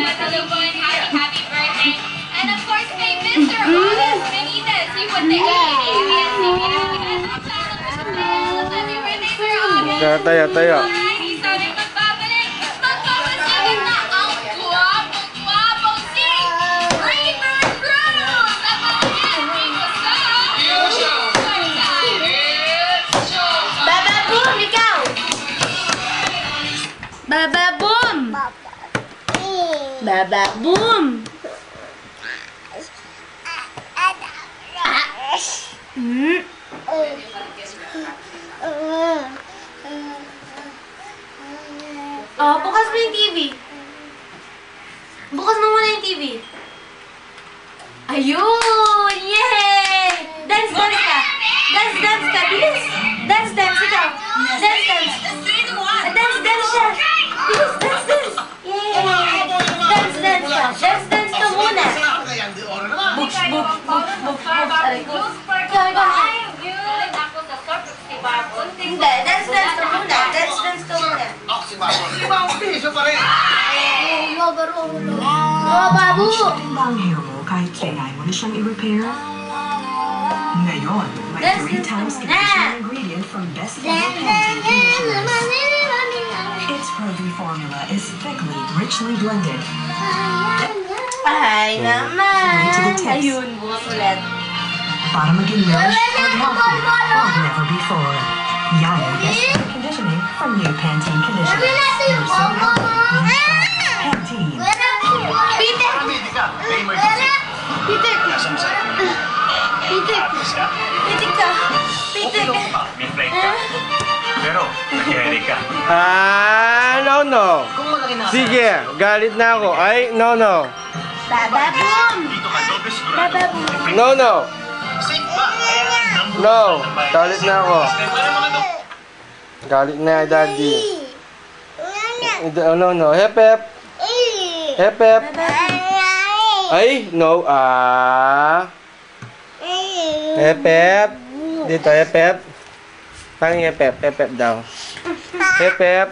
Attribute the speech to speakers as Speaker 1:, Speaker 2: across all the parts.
Speaker 1: happy birthday. And of course, kay Mr. Otis Benitez, he would take happy birthday, Sir Otis.
Speaker 2: Tayo.
Speaker 1: Sabi magbabalik na ang guwapong si Raver Cruz. At mamaya, dito sa
Speaker 3: Baba Boom, ikaw! Baba Boom! Baba Boom! Oh, bukas mo yung TV. Bukas mo muna yung TV. Ayun! Yay! Dance ka! Dance ka! Bilis! Dance ikaw! Dance! Dance siya! Bilis! Dance! Yay! Dance ka muna! Buks! Aray ko! Ikaw! Hindi! Dance ka muna! Dance ka muna! Babu!
Speaker 4: Ang hair mo kahit kailangan mo na siyang i-repair. Ngayon, may 3 times conditioner ingredient from Best Ever Pantene Conditioners. Its Pro-V formula is thickly, richly blended.
Speaker 3: Ay naman! Ayun, bukas ulit.
Speaker 4: Para maging nourished and healthy like never before. Yan ang Best Ever Conditioning from new Pantene Conditioners. You're so healthy. Pantene.
Speaker 3: Pitik ka!
Speaker 5: May flight ka. Pero, nag-headache ka.
Speaker 2: No. Sige, galit na ako. Ay, no.
Speaker 3: Baba Boom!
Speaker 5: Dito ka, doble sigurado.
Speaker 3: Baba Boom!
Speaker 2: No.
Speaker 5: Safe ba?
Speaker 2: No, galit na ako. Galit na, Daddy. No. Hep. Ay, no. Hep. Dito, hep. Pangin hep daw. Hep.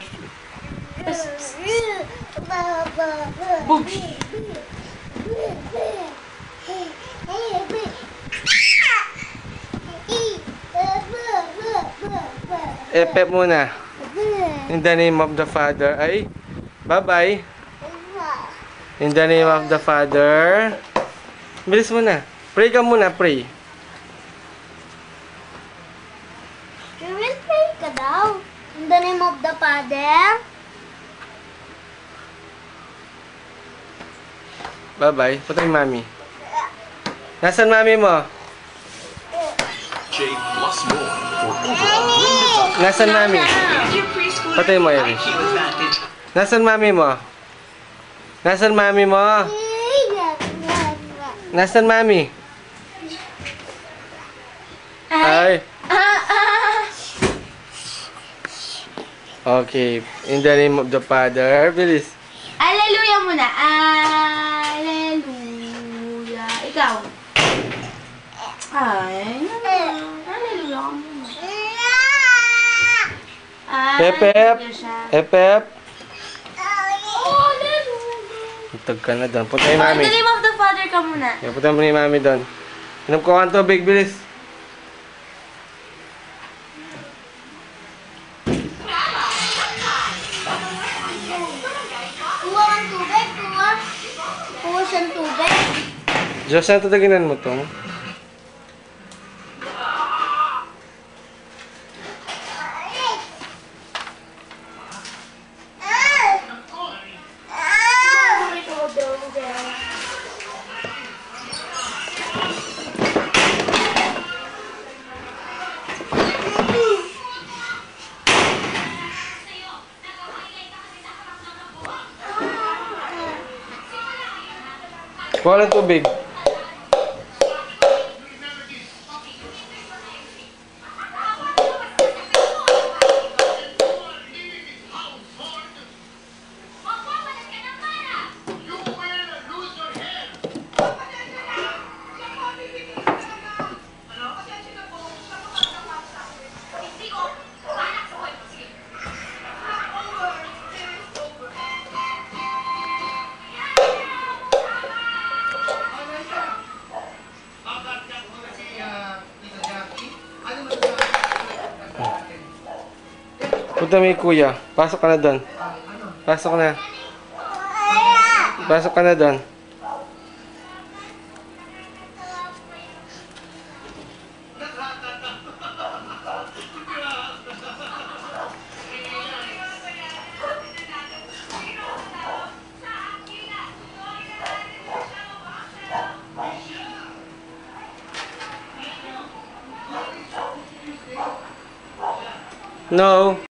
Speaker 2: Hep muna. In the name of the Father. Ay, bye-bye. In the name of the Father. Bilis mo na. Pray ka muna, pray.
Speaker 6: Pray ka daw. In the name of the Father.
Speaker 2: Bye-bye. Patay mami. Nasaan mami mo? Nasaan mami? Patay mo, Eri. Nasaan mami mo? Nasaan mami mo? Nasaan mami? Ay. Okay. In the name of the Father. Bilis.
Speaker 3: Hallelujah muna. Hallelujah. Ikaw. Ay, hallelujah ka muna.
Speaker 2: Hep. Itag ka na doon. Punta yung mami.
Speaker 3: In the name of the Father ka muna.
Speaker 2: Punta mo ni mami doon. Inom ko ang tubig. Bilis.
Speaker 6: Kuha ang tubig. Kuha siyang tubig.
Speaker 2: Diyos, saan tataginan mo to? Kuha ng tubig. Punta mo yung kuya. Pasok ka na doon. Pasok na. Pasok ka na doon. No.